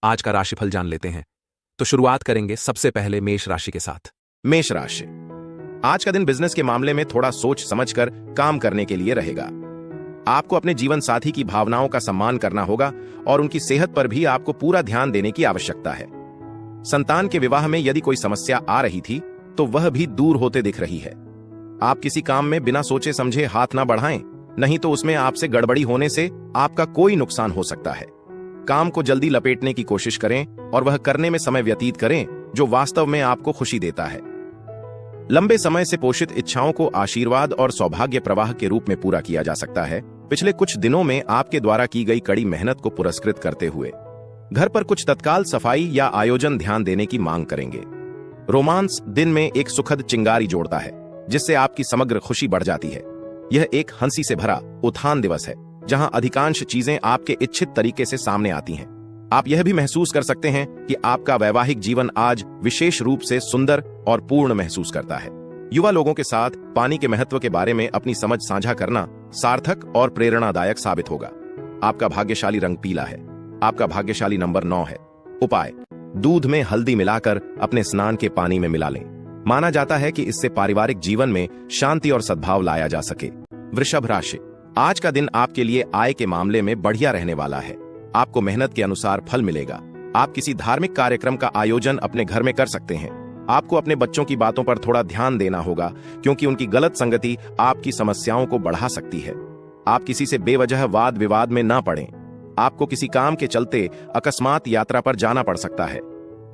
आज का राशिफल जान लेते हैं। तो शुरुआत करेंगे सबसे पहले मेष राशि के साथ। मेष राशि, आज का दिन बिजनेस के मामले में थोड़ा सोच समझकर काम करने के लिए रहेगा। आपको अपने जीवन साथी की भावनाओं का सम्मान करना होगा और उनकी सेहत पर भी आपको पूरा ध्यान देने की आवश्यकता है। संतान के विवाह में यदि कोई समस्या आ रही थी तो वह भी दूर होते दिख रही है। आप किसी काम में बिना सोचे समझे हाथ ना बढ़ाएं, नहीं तो उसमें आपसे गड़बड़ी होने से आपका कोई नुकसान हो सकता है। काम को जल्दी लपेटने की कोशिश करें और वह करने में समय व्यतीत करें जो वास्तव में आपको खुशी देता है। लंबे समय से पोषित इच्छाओं को आशीर्वाद और सौभाग्य प्रवाह के रूप में पूरा किया जा सकता है। पिछले कुछ दिनों में आपके द्वारा की गई कड़ी मेहनत को पुरस्कृत करते हुए घर पर कुछ तत्काल सफाई या आयोजन ध्यान देने की मांग करेंगे। रोमांस दिन में एक सुखद चिंगारी जोड़ता है जिससे आपकी समग्र खुशी बढ़ जाती है। यह एक हंसी से भरा उत्थान दिवस है जहां अधिकांश चीजें आपके इच्छित तरीके से सामने आती हैं। आप यह भी महसूस कर सकते हैं कि आपका वैवाहिक जीवन आज विशेष रूप से सुंदर और पूर्ण महसूस करता है। युवा लोगों के साथ पानी के महत्व के बारे में अपनी समझ साझा करना सार्थक और प्रेरणादायक साबित होगा। आपका भाग्यशाली रंग पीला है। आपका भाग्यशाली नंबर 9 है। उपाय: दूध में हल्दी मिलाकर अपने स्नान के पानी में मिला लें। माना जाता है कि इससे पारिवारिक जीवन में शांति और सद्भाव लाया जा सके। वृषभ राशि, आज का दिन आपके लिए आय के मामले में बढ़िया रहने वाला है। आपको मेहनत के अनुसार फल मिलेगा। आप किसी धार्मिक कार्यक्रम का आयोजन अपने घर में कर सकते हैं। आपको अपने बच्चों की बातों पर थोड़ा ध्यान देना होगा क्योंकि उनकी गलत संगति आपकी समस्याओं को बढ़ा सकती है। आप किसी से बेवजह वाद विवाद में ना पड़ें। आपको किसी काम के चलते अकस्मात यात्रा पर जाना पड़ सकता है।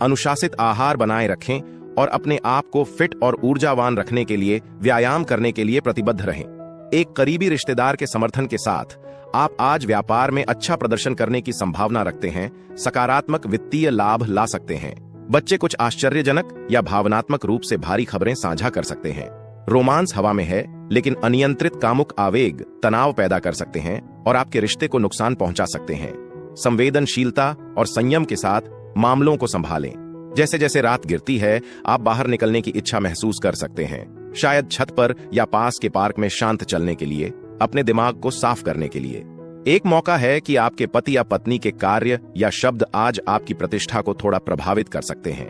अनुशासित आहार बनाए रखें और अपने आप को फिट और ऊर्जावान रखने के लिए व्यायाम करने के लिए प्रतिबद्ध रहें। एक करीबी रिश्तेदार के समर्थन के साथ आप आज व्यापार में अच्छा प्रदर्शन करने की संभावना रखते हैं। सकारात्मक वित्तीय लाभ ला सकते हैं। बच्चे कुछ आश्चर्यजनक या भावनात्मक रूप से भारी खबरें साझा कर सकते हैं। रोमांस हवा में है, लेकिन अनियंत्रित कामुक आवेग तनाव पैदा कर सकते हैं और आपके रिश्ते को नुकसान पहुंचा सकते हैं। संवेदनशीलता और संयम के साथ मामलों को संभालें। जैसे जैसे रात गिरती है, आप बाहर निकलने की इच्छा महसूस कर सकते हैं। शायद छत पर या पास के पार्क में शांत चलने के लिए, अपने दिमाग को साफ करने के लिए। एक मौका है कि आपके पति या पत्नी के कार्य या शब्द आज आपकी प्रतिष्ठा को थोड़ा प्रभावित कर सकते हैं।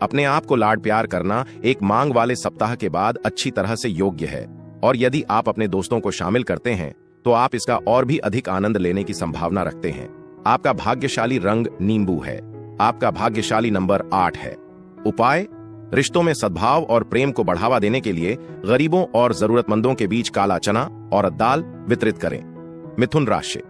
अपने आप को लाड प्यार करना एक मांग वाले सप्ताह के बाद अच्छी तरह से योग्य है और यदि आप अपने दोस्तों को शामिल करते हैं तो आप इसका और भी अधिक आनंद लेने की संभावना रखते हैं। आपका भाग्यशाली रंग नींबू है। आपका भाग्यशाली नंबर 8 है। उपाय: रिश्तों में सद्भाव और प्रेम को बढ़ावा देने के लिए गरीबों और जरूरतमंदों के बीच काला चना और दाल वितरित करें। मिथुन राशि,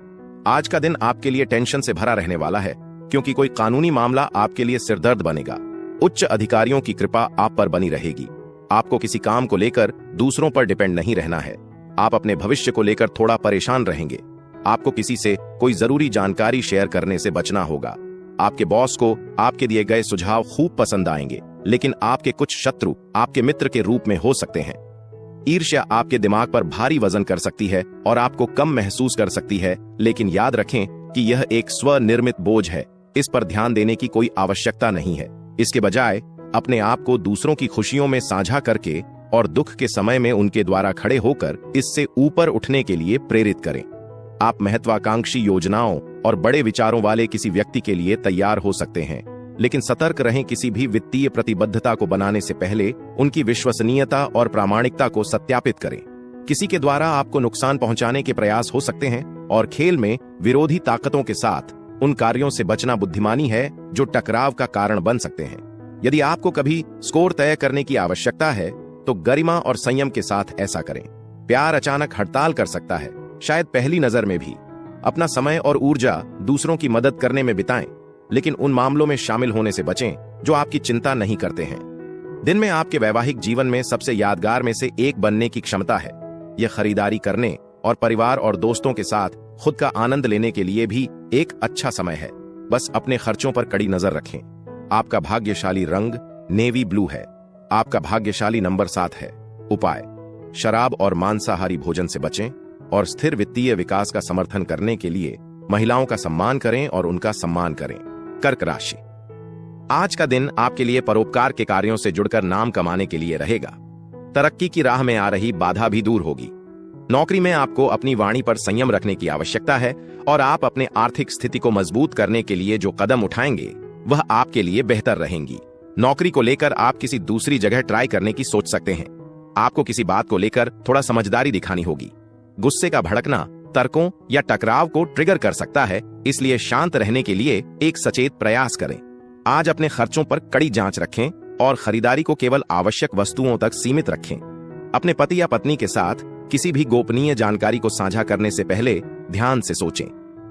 आज का दिन आपके लिए टेंशन से भरा रहने वाला है क्योंकि कोई कानूनी मामला आपके लिए सिरदर्द बनेगा। उच्च अधिकारियों की कृपा आप पर बनी रहेगी। आपको किसी काम को लेकर दूसरों पर डिपेंड नहीं रहना है। आप अपने भविष्य को लेकर थोड़ा परेशान रहेंगे। आपको किसी से कोई जरूरी जानकारी शेयर करने से बचना होगा। आपके बॉस को आपके दिए गए सुझाव खूब पसंद आएंगे, लेकिन आपके कुछ शत्रु आपके मित्र के रूप में हो सकते हैं। ईर्ष्या आपके दिमाग पर भारी वजन कर सकती है और आपको कम महसूस कर सकती है, लेकिन याद रखें कि यह एक स्वनिर्मित बोझ है। इस पर ध्यान देने की कोई आवश्यकता नहीं है। इसके बजाय अपने आप को दूसरों की खुशियों में साझा करके और दुख के समय में उनके द्वारा खड़े होकर इससे ऊपर उठने के लिए प्रेरित करें। आप महत्वाकांक्षी योजनाओं और बड़े विचारों वाले किसी व्यक्ति के लिए तैयार हो सकते हैं, लेकिन सतर्क रहें। किसी भी वित्तीय प्रतिबद्धता को बनाने से पहले उनकी विश्वसनीयता और प्रामाणिकता को सत्यापित करें। किसी के द्वारा आपको नुकसान पहुंचाने के प्रयास हो सकते हैं और खेल में विरोधी ताकतों के साथ उन कार्यों से बचना बुद्धिमानी है जो टकराव का कारण बन सकते हैं। यदि आपको कभी स्कोर तय करने की आवश्यकता है तो गरिमा और संयम के साथ ऐसा करें। प्यार अचानक हड़ताल कर सकता है, शायद पहली नजर में भी। अपना समय और ऊर्जा दूसरों की मदद करने में बिताएं, लेकिन उन मामलों में शामिल होने से बचें जो आपकी चिंता नहीं करते हैं। दिन में आपके वैवाहिक जीवन में सबसे यादगार में से एक बनने की क्षमता है। यह खरीदारी करने और परिवार और दोस्तों के साथ खुद का आनंद लेने के लिए भी एक अच्छा समय है। बस अपने खर्चों पर कड़ी नजर रखें। आपका भाग्यशाली रंग नेवी ब्लू है। आपका भाग्यशाली नंबर 7 है। उपाय: शराब और मांसाहारी भोजन से बचें और स्थिर वित्तीय विकास का समर्थन करने के लिए महिलाओं का सम्मान करें और उनका सम्मान करें। कर्क राशि, आज का दिन आपके लिए परोपकार के कार्यों से जुड़कर नाम कमाने के लिए रहेगा। तरक्की की राह में आ रही बाधा भी दूर होगी। नौकरी में आपको अपनी वाणी पर संयम रखने की आवश्यकता है और आप अपने आर्थिक स्थिति को मजबूत करने के लिए जो कदम उठाएंगे वह आपके लिए बेहतर रहेंगी। नौकरी को लेकर आप किसी दूसरी जगह ट्राई करने की सोच सकते हैं। आपको किसी बात को लेकर थोड़ा समझदारी दिखानी होगी। गुस्से का भड़कना तर्कों या टकराव को ट्रिगर कर सकता है, इसलिए शांत रहने के लिए एक सचेत प्रयास करें। आज अपने खर्चों पर कड़ी जांच रखें और खरीदारी को केवल आवश्यक वस्तुओं तक सीमित रखें। अपने पति या पत्नी के साथ किसी भी गोपनीय जानकारी को साझा करने से पहले ध्यान से सोचें।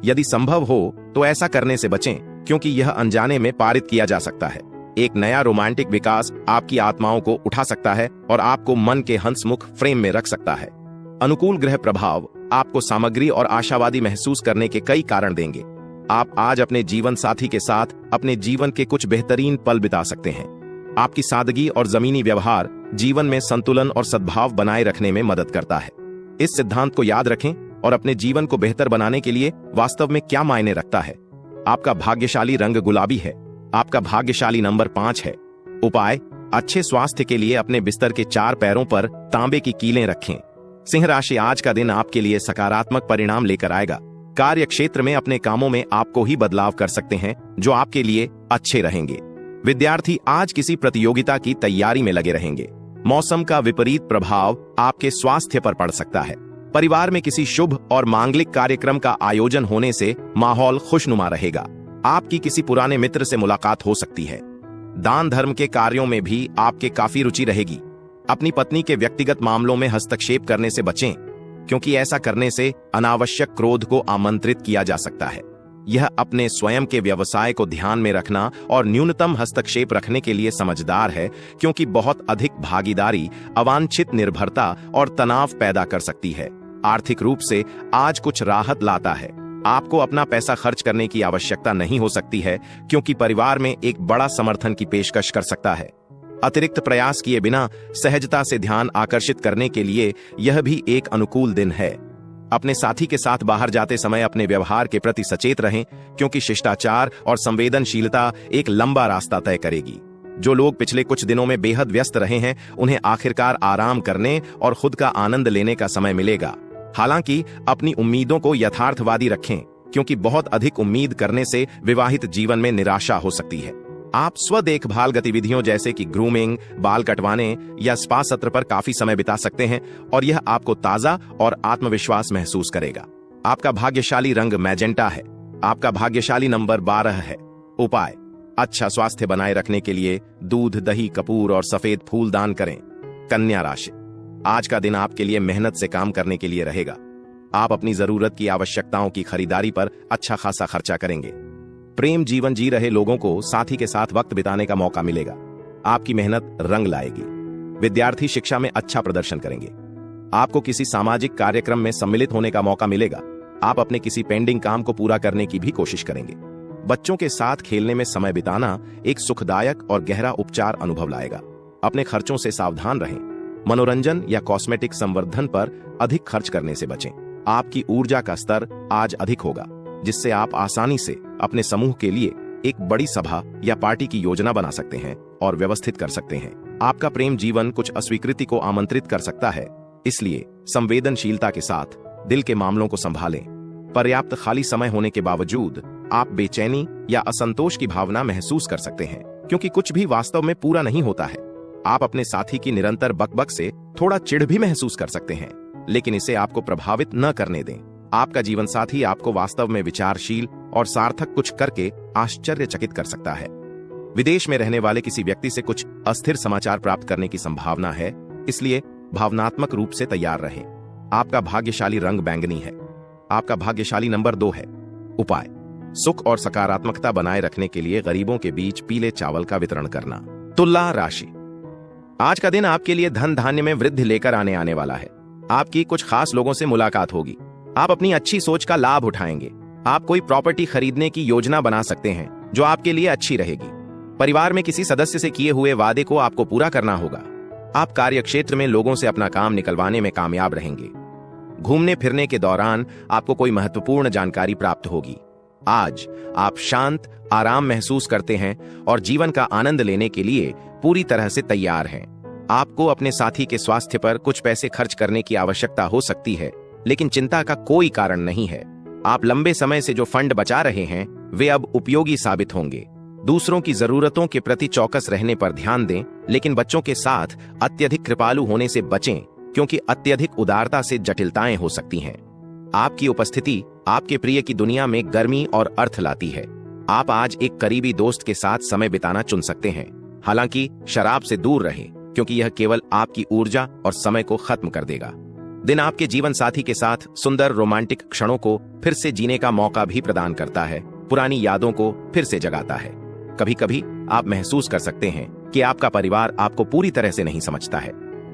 यदि संभव हो तो ऐसा करने से बचें, क्योंकि यह अनजाने में पारित किया जा सकता है। एक नया रोमांटिक विकास आपकी आत्माओं को उठा सकता है और आपको मन के हंसमुख फ्रेम में रख सकता है। अनुकूल ग्रह प्रभाव आपको सामग्री और आशावादी महसूस करने के कई कारण देंगे। आप आज अपने जीवन साथी के साथ अपने जीवन के कुछ बेहतरीन पल बिता सकते हैं। आपकी सादगी और जमीनी व्यवहार जीवन में संतुलन और सद्भाव बनाए रखने में मदद करता है। इस सिद्धांत को याद रखें और अपने जीवन को बेहतर बनाने के लिए वास्तव में क्या मायने रखता है। आपका भाग्यशाली रंग गुलाबी है। आपका भाग्यशाली नंबर 5 है। उपाय: अच्छे स्वास्थ्य के लिए अपने बिस्तर के 4 पैरों पर तांबे की कीलें रखें। सिंह राशि, आज का दिन आपके लिए सकारात्मक परिणाम लेकर आएगा। कार्य क्षेत्र में अपने कामों में आपको ही बदलाव कर सकते हैं जो आपके लिए अच्छे रहेंगे। विद्यार्थी आज किसी प्रतियोगिता की तैयारी में लगे रहेंगे। मौसम का विपरीत प्रभाव आपके स्वास्थ्य पर पड़ सकता है। परिवार में किसी शुभ और मांगलिक कार्यक्रम का आयोजन होने से माहौल खुशनुमा रहेगा। आपकी किसी पुराने मित्र से मुलाकात हो सकती है। दान धर्म के कार्यों में भी आपके काफी रुचि रहेगी। अपनी पत्नी के व्यक्तिगत मामलों में हस्तक्षेप करने से बचें, क्योंकि ऐसा करने से अनावश्यक क्रोध को आमंत्रित किया जा सकता है। यह अपने स्वयं के व्यवसाय को ध्यान में रखना और न्यूनतम हस्तक्षेप रखने के लिए समझदार है, क्योंकि बहुत अधिक भागीदारी अवांछित निर्भरता और तनाव पैदा कर सकती है। आर्थिक रूप से आज कुछ राहत लाता है। आपको अपना पैसा खर्च करने की आवश्यकता नहीं हो सकती है, क्योंकि परिवार में एक बड़ा समर्थन की पेशकश कर सकता है। अतिरिक्त प्रयास किए बिना सहजता से ध्यान आकर्षित करने के लिए यह भी एक अनुकूल दिन है। अपने साथी के साथ बाहर जाते समय अपने व्यवहार के प्रति सचेत रहें, क्योंकि शिष्टाचार और संवेदनशीलता एक लंबा रास्ता तय करेगी। जो लोग पिछले कुछ दिनों में बेहद व्यस्त रहे हैं, उन्हें आखिरकार आराम करने और खुद का आनंद लेने का समय मिलेगा। हालांकि अपनी उम्मीदों को यथार्थवादी रखें, क्योंकि बहुत अधिक उम्मीद करने से विवाहित जीवन में निराशा हो सकती है। आप स्व देखभाल गतिविधियों जैसे कि ग्रूमिंग, बाल कटवाने या स्पा सत्र पर काफी समय बिता सकते हैं और यह आपको ताजा और आत्मविश्वास महसूस करेगा। आपका भाग्यशाली रंग मैजेंटा है। आपका भाग्यशाली नंबर 12 है। उपाय: अच्छा स्वास्थ्य बनाए रखने के लिए दूध, दही, कपूर और सफेद फूल दान करें। कन्या राशि, आज का दिन आपके लिए मेहनत से काम करने के लिए रहेगा। आप अपनी जरूरत की आवश्यकताओं की खरीदारी पर अच्छा खासा खर्चा करेंगे। प्रेम जीवन जी रहे लोगों को साथी के साथ वक्त बिताने का मौका मिलेगा। आपकी मेहनत रंग लाएगी। विद्यार्थी शिक्षा में अच्छा प्रदर्शन करेंगे। आपको किसी सामाजिक कार्यक्रम में सम्मिलित होने का मौका मिलेगा। आप अपने किसी पेंडिंग काम को पूरा करने की भी कोशिश करेंगे। बच्चों के साथ खेलने में समय बिताना एक सुखदायक और गहरा उपचार अनुभव लाएगा। अपने खर्चों से सावधान रहें। मनोरंजन या कॉस्मेटिक संवर्धन पर अधिक खर्च करने से बचें। आपकी ऊर्जा का स्तर आज अधिक होगा, जिससे आप आसानी से अपने समूह के लिए एक बड़ी सभा या पार्टी की योजना बना सकते हैं और व्यवस्थित कर सकते हैं। आपका प्रेम जीवन कुछ अस्वीकृति को आमंत्रित कर सकता है, इसलिए संवेदनशीलता के साथ दिल के मामलों को संभालें। पर्याप्त खाली समय होने के बावजूद आप बेचैनी या असंतोष की भावना महसूस कर सकते हैं, क्योंकि कुछ भी वास्तव में पूरा नहीं होता है। आप अपने साथी की निरंतर बकबक से थोड़ा चिढ़ भी महसूस कर सकते हैं, लेकिन इसे आपको प्रभावित न करने दें। आपका जीवन साथी आपको वास्तव में विचारशील और सार्थक कुछ करके आश्चर्यचकित कर सकता है। विदेश में रहने वाले किसी व्यक्ति से कुछ अस्थिर समाचार प्राप्त करने की संभावना है, इसलिए भावनात्मक रूप से तैयार रहें। आपका भाग्यशाली रंग बैंगनी है। आपका भाग्यशाली नंबर 2 है। उपाय: सुख और सकारात्मकता बनाए रखने के लिए गरीबों के बीच पीले चावल का वितरण करना। तुला राशि, आज का दिन आपके लिए धन धान्य में वृद्धि लेकर आने वाला है। आपकी कुछ खास लोगों से मुलाकात होगी। आप अपनी अच्छी सोच का लाभ उठाएंगे। आप कोई प्रॉपर्टी खरीदने की योजना बना सकते हैं जो आपके लिए अच्छी रहेगी। परिवार में किसी सदस्य से किए हुए वादे को आपको पूरा करना होगा। आप कार्यक्षेत्र में लोगों से अपना काम निकलवाने में कामयाब रहेंगे। घूमने फिरने के दौरान आपको कोई महत्वपूर्ण जानकारी प्राप्त होगी। आज आप शांत, आराम महसूस करते हैं और जीवन का आनंद लेने के लिए पूरी तरह से तैयार हैं। आपको अपने साथी के स्वास्थ्य पर कुछ पैसे खर्च करने की आवश्यकता हो सकती है, लेकिन चिंता का कोई कारण नहीं है। आप लंबे समय से जो फंड बचा रहे हैं वे अब उपयोगी साबित होंगे। दूसरों की जरूरतों के प्रति चौकस रहने पर ध्यान दें, लेकिन बच्चों के साथ अत्यधिक कृपालु होने से बचें, क्योंकि अत्यधिक उदारता से जटिलताएं हो सकती हैं। आपकी उपस्थिति आपके प्रिय की दुनिया में गर्मी और अर्थ लाती है। आप आज एक करीबी दोस्त के साथ समय बिताना चुन सकते हैं, हालांकि शराब से दूर रहें, क्योंकि यह केवल आपकी ऊर्जा और समय को खत्म कर देगा। दिन आपके जीवन साथी के साथ सुंदर रोमांटिक क्षणों को फिर से जीने का मौका भी प्रदान करता है, पुरानी यादों को फिर से जगाता है। कभी कभी आप महसूस कर सकते हैं कि आपका परिवार आपको पूरी तरह से नहीं समझता है।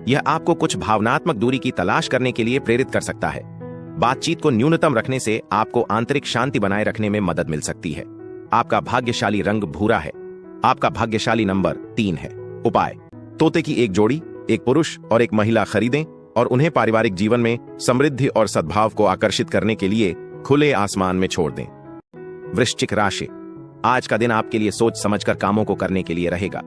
यह आपको कुछ भावनात्मक दूरी की तलाश करने के लिए प्रेरित कर सकता है। बातचीत को न्यूनतम रखने से आपको आंतरिक शांति बनाए रखने में मदद मिल सकती है। आपका भाग्यशाली रंग भूरा है। आपका भाग्यशाली नंबर 3 है। उपाय: तोते की एक जोड़ी, एक पुरुष और एक महिला खरीदें और उन्हें पारिवारिक जीवन में समृद्धि और सद्भाव को आकर्षित करने के लिए खुले आसमान में छोड़ दें। वृश्चिक राशि, आज का दिन आपके लिए सोच समझकर कामों को करने के लिए रहेगा।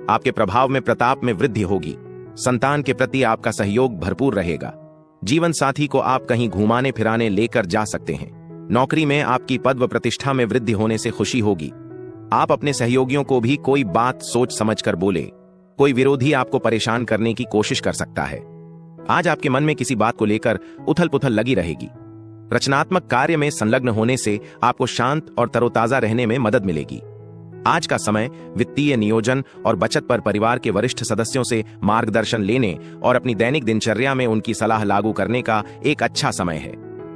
आपके प्रभाव में प्रताप में वृद्धि होगी। संतान के प्रति आपका सहयोग भरपूर रहेगा। जीवन साथी को आप कहीं घुमाने फिराने लेकर जा सकते हैं। नौकरी में आपकी पद व प्रतिष्ठा में वृद्धि होने से खुशी होगी। आप अपने सहयोगियों को भी कोई बात सोच समझकर बोले। कोई विरोधी आपको परेशान करने की कोशिश कर सकता है। आज आपके मन में किसी बात को लेकर उथल पुथल लगी रहेगी। रचनात्मक कार्य में संलग्न होने से आपको शांत और तरोताजा रहने में मदद मिलेगी। आज का समय वित्तीय नियोजन और बचत पर परिवार के वरिष्ठ सदस्यों से मार्गदर्शन लेने और अपनी दैनिक दिनचर्या में उनकी सलाह लागू करने का एक अच्छा समय है।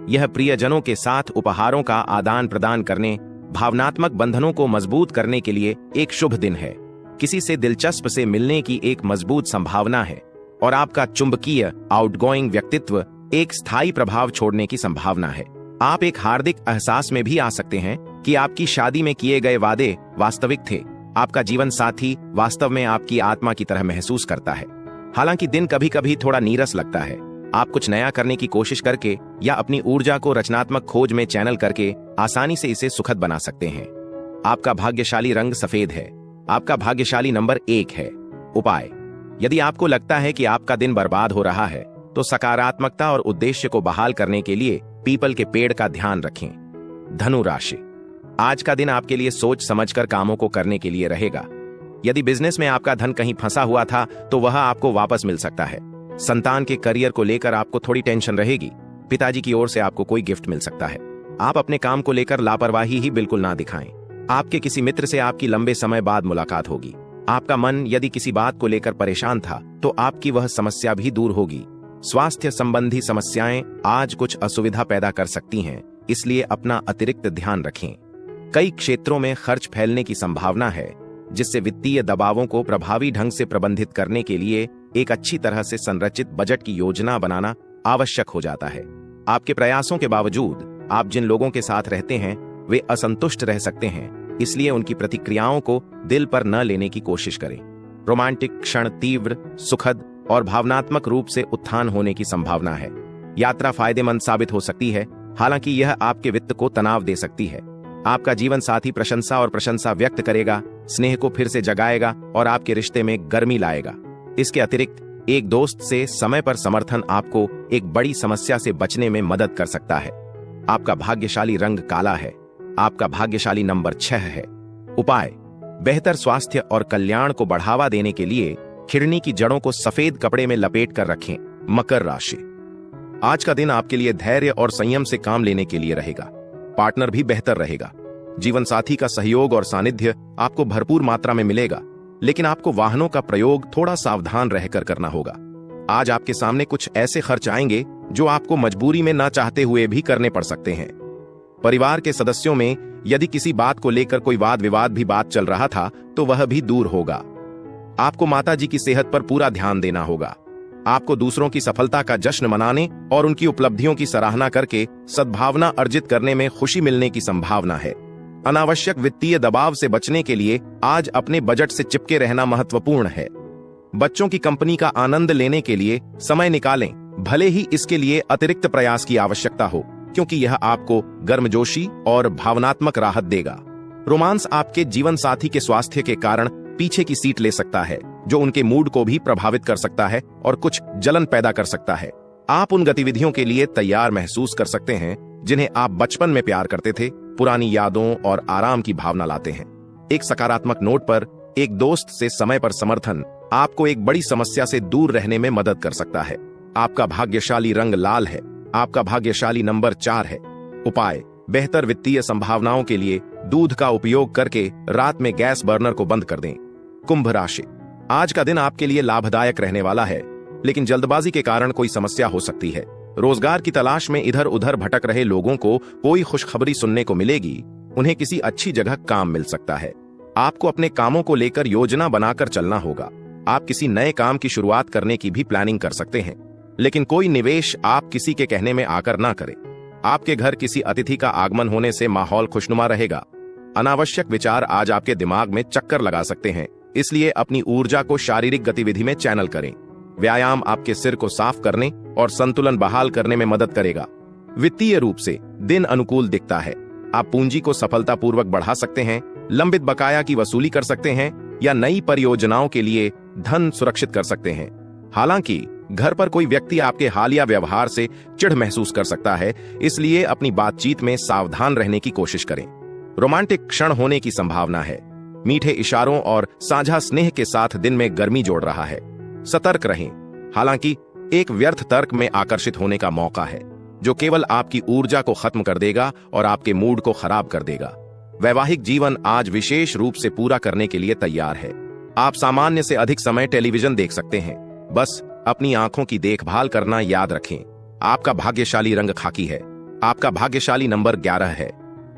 यह प्रियजनों के साथ उपहारों का आदान प्रदान करने, भावनात्मक बंधनों को मजबूत करने के लिए एक शुभ दिन है। किसी से दिलचस्प से मिलने की एक मजबूत संभावना है और आपका चुंबकीय आउटगोइंग व्यक्तित्व एक स्थायी प्रभाव छोड़ने की संभावना है। आप एक हार्दिक एहसास में भी आ सकते हैं कि आपकी शादी में किए गए वादे वास्तविक थे। आपका जीवन साथी वास्तव में आपकी आत्मा की तरह महसूस करता है। हालांकि दिन कभी कभी थोड़ा नीरस लगता है। आप कुछ नया करने की कोशिश करके या अपनी ऊर्जा को रचनात्मक खोज में चैनल करके आसानी से इसे सुखद बना सकते हैं। आपका भाग्यशाली रंग सफेद है। आपका भाग्यशाली नंबर 1 है। उपाय: यदि आपको लगता है कि आपका दिन बर्बाद हो रहा है तो सकारात्मकता और उद्देश्य को बहाल करने के लिए पीपल के पेड़ का ध्यान रखें। धनु राशि, आज का दिन आपके लिए सोच समझकर कामों को करने के लिए रहेगा। यदि बिजनेस में आपका धन कहीं फंसा हुआ था तो वह आपको वापस मिल सकता है। संतान के करियर को लेकर आपको थोड़ी टेंशन रहेगी। पिताजी की ओर से आपको कोई गिफ्ट मिल सकता है। आप अपने काम को लेकर लापरवाही ही बिल्कुल ना दिखाएं। आपके किसी मित्र से आपकी लंबे समय बाद मुलाकात होगी। आपका मन यदि किसी बात को लेकर परेशान था तो आपकी वह समस्या भी दूर होगी। स्वास्थ्य संबंधी समस्याएं आज कुछ असुविधा पैदा कर सकती हैं, इसलिए अपना अतिरिक्त ध्यान रखें। कई क्षेत्रों में खर्च फैलने की संभावना है, जिससे वित्तीय दबावों को प्रभावी ढंग से प्रबंधित करने के लिए एक अच्छी तरह से संरचित बजट की योजना बनाना आवश्यक हो जाता है। आपके प्रयासों के बावजूद आप जिन लोगों के साथ रहते हैं वे असंतुष्ट रह सकते हैं, इसलिए उनकी प्रतिक्रियाओं को दिल पर न लेने की कोशिश करें। रोमांटिक क्षण तीव्र, सुखद और भावनात्मक रूप से उत्थान होने की संभावना है। यात्रा फायदेमंद साबित हो सकती है, हालांकि यह आपके वित्त को तनाव दे सकती है। आपका जीवन साथी प्रशंसा व्यक्त करेगा, स्नेह को फिर से जगाएगा और आपके रिश्ते में गर्मी लाएगा। इसके अतिरिक्त एक दोस्त से समय पर समर्थन आपको एक बड़ी समस्या से बचने में मदद कर सकता है। आपका भाग्यशाली रंग काला है। आपका भाग्यशाली नंबर 6 है। उपाय: बेहतर स्वास्थ्य और कल्याण को बढ़ावा देने के लिए खिड़नी की जड़ों को सफेद कपड़े में लपेट कर रखें। मकर राशि, आज का दिन आपके लिए धैर्य और संयम से काम लेने के लिए रहेगा। पार्टनर भी बेहतर रहेगा। जीवन साथी का सहयोग और सानिध्य आपको भरपूर मात्रा में मिलेगा, लेकिन आपको वाहनों का प्रयोग थोड़ा सावधान रहकर करना होगा। आज आपके सामने कुछ ऐसे खर्च आएंगे जो आपको मजबूरी में ना चाहते हुए भी करने पड़ सकते हैं। परिवार के सदस्यों में यदि किसी बात को लेकर कोई वाद विवाद भी बात चल रहा था तो वह भी दूर होगा। आपको माताजी की सेहत पर पूरा ध्यान देना होगा। आपको दूसरों की सफलता का जश्न मनाने और उनकी उपलब्धियों की सराहना करके सद्भावना अर्जित करने में खुशी मिलने की संभावना है। अनावश्यक वित्तीय दबाव से बचने के लिए आज अपने बजट से चिपके रहना महत्वपूर्ण है। बच्चों की कंपनी का आनंद लेने के लिए समय निकालें, भले ही इसके लिए अतिरिक्त प्रयास की आवश्यकता हो, क्योंकि यह आपको गर्मजोशी और भावनात्मक राहत देगा। रोमांस आपके जीवन साथी के स्वास्थ्य के कारण पीछे की सीट ले सकता है, जो उनके मूड को भी प्रभावित कर सकता है और कुछ जलन पैदा कर सकता है। आप उन गतिविधियों के लिए तैयार महसूस कर सकते हैं जिन्हें आप बचपन में प्यार करते थे, पुरानी यादों और आराम की भावना लाते हैं। एक सकारात्मक नोट पर, एक दोस्त से समय पर समर्थन आपको एक बड़ी समस्या से दूर रहने में मदद कर सकता है। आपका भाग्यशाली रंग लाल है। आपका भाग्यशाली नंबर 4 है। उपाय: बेहतर वित्तीय संभावनाओं के लिए दूध का उपयोग करके रात में गैस बर्नर को बंद कर दें। कुंभ राशि: आज का दिन आपके लिए लाभदायक रहने वाला है, लेकिन जल्दबाजी के कारण कोई समस्या हो सकती है। रोजगार की तलाश में इधर उधर भटक रहे लोगों को कोई खुशखबरी सुनने को मिलेगी। उन्हें किसी अच्छी जगह काम मिल सकता है। आपको अपने कामों को लेकर योजना बनाकर चलना होगा। आप किसी नए काम की शुरुआत करने की भी प्लानिंग कर सकते हैं, लेकिन कोई निवेश आप किसी के कहने में आकर ना करें। आपके घर किसी अतिथि का आगमन होने से माहौल खुशनुमा रहेगा। अनावश्यक विचार आज आपके दिमाग में चक्कर लगा सकते हैं, इसलिए अपनी ऊर्जा को शारीरिक गतिविधि में चैनल करें। व्यायाम आपके सिर को साफ करने और संतुलन बहाल करने में मदद करेगा। वित्तीय रूप से दिन अनुकूल दिखता है। आप पूंजी को सफलतापूर्वक बढ़ा सकते हैं, लंबित बकाया की वसूली कर सकते हैं या नई परियोजनाओं के लिए धन सुरक्षित कर सकते हैं। हालांकि घर पर कोई व्यक्ति आपके हालिया व्यवहार से चिढ़ महसूस कर सकता है, इसलिए अपनी बातचीत में सावधान रहने की कोशिश करें। रोमांटिक क्षण होने की संभावना है। मीठे इशारों और साझा स्नेह के साथ दिन में गर्मी जोड़ रहा है। सतर्क रहें, हालांकि एक व्यर्थ तर्क में आकर्षित होने का मौका है, जो केवल आपकी ऊर्जा को खत्म कर देगा और आपके मूड को खराब कर देगा। वैवाहिक जीवन आज विशेष रूप से पूरा करने के लिए तैयार है। आप सामान्य से अधिक समय टेलीविजन देख सकते हैं। बस अपनी आंखों की देखभाल करना याद रखें। आपका भाग्यशाली रंग खाकी है। आपका भाग्यशाली नंबर 11 है।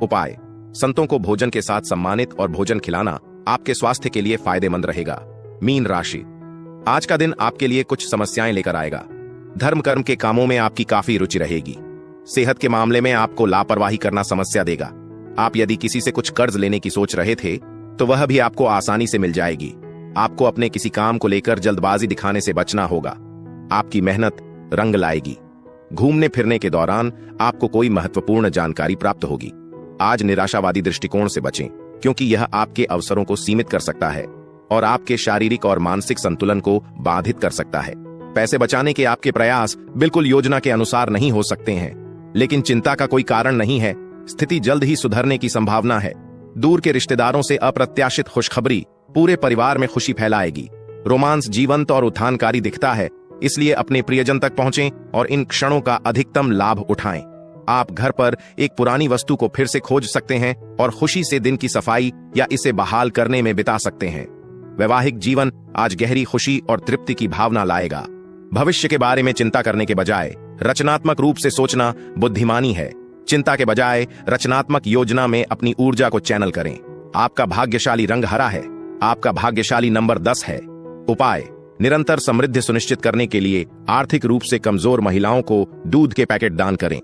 उपाय: संतों को भोजन के साथ सम्मानित और भोजन खिलाना आपके स्वास्थ्य के लिए फायदेमंद रहेगा। मीन राशि: आज का दिन आपके लिए कुछ समस्याएं लेकर आएगा। धर्म कर्म के कामों में आपकी काफी रुचि रहेगी। सेहत के मामले में आपको लापरवाही करना समस्या देगा। आप यदि किसी से कुछ कर्ज लेने की सोच रहे थे तो वह भी आपको आसानी से मिल जाएगी। आपको अपने किसी काम को लेकर जल्दबाजी दिखाने से बचना होगा। आपकी मेहनत रंग लाएगी। घूमने फिरने के दौरान आपको कोई महत्वपूर्ण जानकारी प्राप्त होगी। आज निराशावादी दृष्टिकोण से बचें, क्योंकि यह आपके अवसरों को सीमित कर सकता है और आपके शारीरिक और मानसिक संतुलन को बाधित कर सकता है। पैसे बचाने के आपके प्रयास बिल्कुल योजना के अनुसार नहीं हो सकते हैं, लेकिन चिंता का कोई कारण नहीं है। स्थिति जल्द ही सुधरने की संभावना है। दूर के रिश्तेदारों से अप्रत्याशित खुशखबरी पूरे परिवार में खुशी फैलाएगी। रोमांस जीवंत और उत्थानकारी दिखता है, इसलिए अपने प्रियजन तक पहुंचें और इन क्षणों का अधिकतम लाभ उठाएं। आप घर पर एक पुरानी वस्तु को फिर से खोज सकते हैं और खुशी से दिन की सफाई या इसे बहाल करने में बिता सकते हैं। वैवाहिक जीवन आज गहरी खुशी और तृप्ति की भावना लाएगा। भविष्य के बारे में चिंता करने के बजाय रचनात्मक रूप से सोचना बुद्धिमानी है। चिंता के बजाय रचनात्मक योजना में अपनी ऊर्जा को चैनल करें। आपका भाग्यशाली रंग हरा है। आपका भाग्यशाली नंबर 10 है। उपाय: निरंतर समृद्धि सुनिश्चित करने के लिए आर्थिक रूप से कमजोर महिलाओं को दूध के पैकेट दान करें।